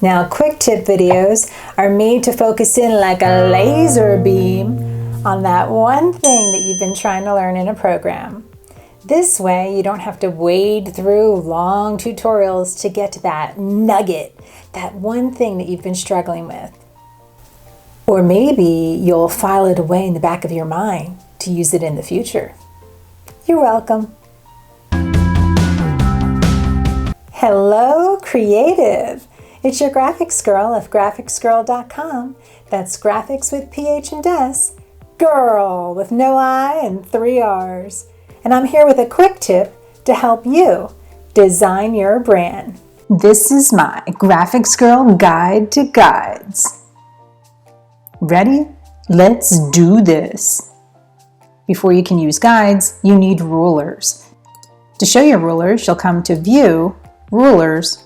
Now, quick tip videos are made to focus in like a laser beam on that one thing that you've been trying to learn in a program. This way, you don't have to wade through long tutorials to get to that nugget, that one thing that you've been struggling with. Or maybe you'll file it away in the back of your mind to use it in the future. You're welcome. Hello, creative. It's your graphics girl of graphicsgirl.com. That's graphics with PH and S, girl with no I and 3 R's. And I'm here with a quick tip to help you design your brand. This is my Graphics Girl Guide to Guides. Ready? Let's do this. Before you can use guides, you need rulers. To show your rulers, you'll come to View, Rulers,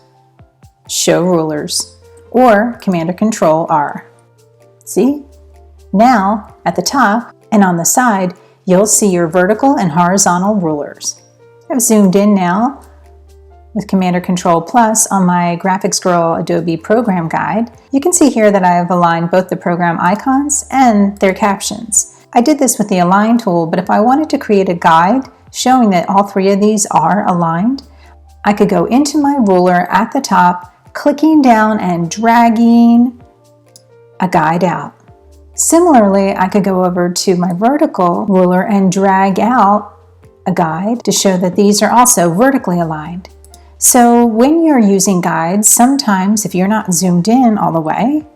Show Rulers, or Command or Control R. See? Now, at the top and on the side, you'll see your vertical and horizontal rulers. I've zoomed in now with Command or Control Plus on my Graphics Girl Adobe program guide. You can see here that I have aligned both the program icons and their captions. I did this with the Align tool, but if I wanted to create a guide showing that all 3 of these are aligned, I could go into my ruler at the top, clicking down and dragging a guide out. Similarly, I could go over to my vertical ruler and drag out a guide to show that these are also vertically aligned. So when you're using guides, sometimes if you're not zoomed in all the way,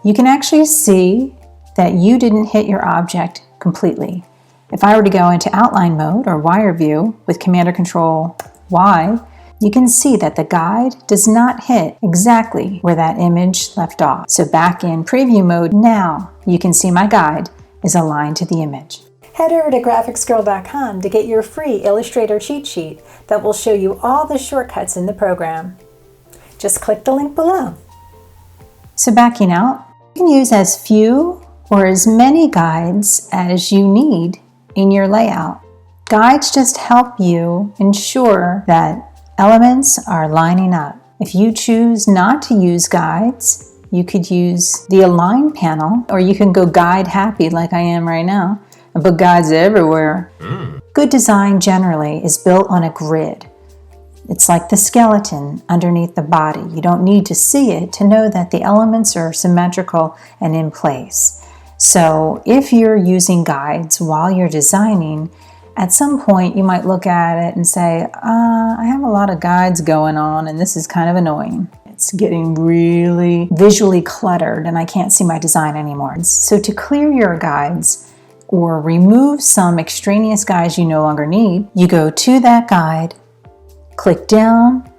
you can actually see that you didn't hit your object completely. If I were to go into outline mode or wire view with Command or Control Y, you can see that the guide does not hit exactly where that image left off. So back in preview mode now, you can see my guide is aligned to the image. Head over to graphicsgirl.com to get your free Illustrator cheat sheet that will show you all the shortcuts in the program. Just click the link below. So backing out, you can use as few or as many guides as you need in your layout. Guides just help you ensure that elements are lining up. If you choose not to use guides, you could use the Align panel, or you can go guide happy like I am right now and put guides everywhere. Good design generally is built on a grid. It's like the skeleton underneath the body. You don't need to see it to know that the elements are symmetrical and in place. So if you're using guides while you're designing, at some point you might look at it and say, I have a lot of guides going on and this is kind of annoying. It's getting really visually cluttered and I can't see my design anymore. So to clear your guides or remove some extraneous guides you no longer need, you go to that guide, click down,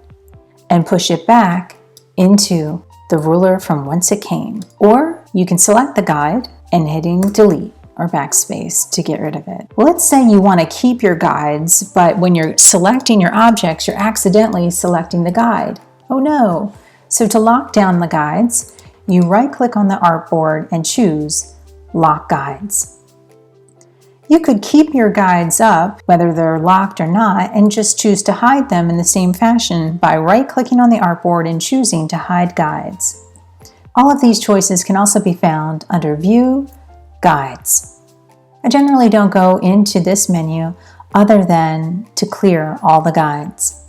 and push it back into the ruler from whence it came. Or you can select the guide and hitting delete or backspace to get rid of it. Well, let's say you want to keep your guides, but when you're selecting your objects, you're accidentally selecting the guide. Oh no! So to lock down the guides, you right-click on the artboard and choose Lock Guides. You could keep your guides up, whether they're locked or not, and just choose to hide them in the same fashion by right-clicking on the artboard and choosing to hide guides. All of these choices can also be found under View, Guides. I generally don't go into this menu other than to clear all the guides.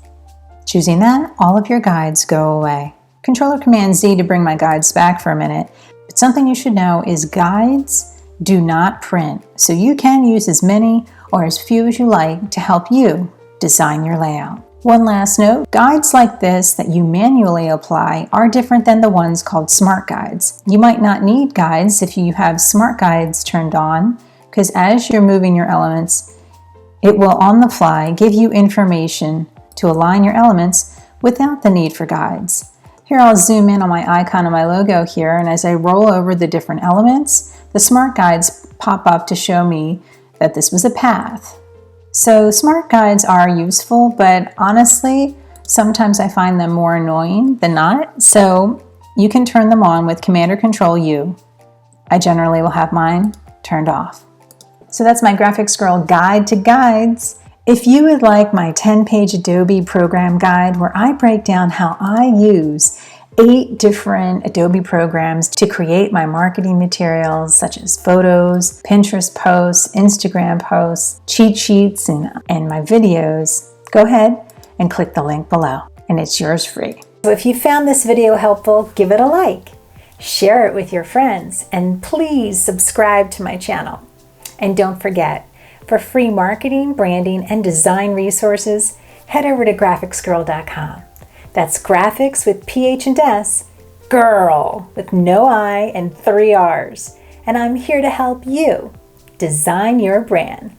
Choosing that, all of your guides go away. Control or Command Z to bring my guides back for a minute. But something you should know is guides do not print, so you can use as many or as few as you like to help you design your layout. One last note, guides like this that you manually apply are different than the ones called smart guides. You might not need guides if you have smart guides turned on, because as you're moving your elements, it will on the fly give you information to align your elements without the need for guides. Here I'll zoom in on my icon of my logo here, and as I roll over the different elements, the smart guides pop up to show me that this was a path. So smart guides are useful, but honestly, sometimes I find them more annoying than not. So you can turn them on with Command or Control U. I generally will have mine turned off. So that's my Graphics Girl Guide to Guides. If you would like my 10-page Adobe program guide where I break down how I use 8 different Adobe programs to create my marketing materials, such as photos, Pinterest posts, Instagram posts, cheat sheets, and my videos, go ahead and click the link below, and it's yours free. So if you found this video helpful, give it a like, share it with your friends, and please subscribe to my channel. And don't forget, for free marketing, branding, and design resources, head over to graphicsgrrrl.com. That's graphics with PH and S, grrrl with no I and 3 R's. And I'm here to help you design your brand.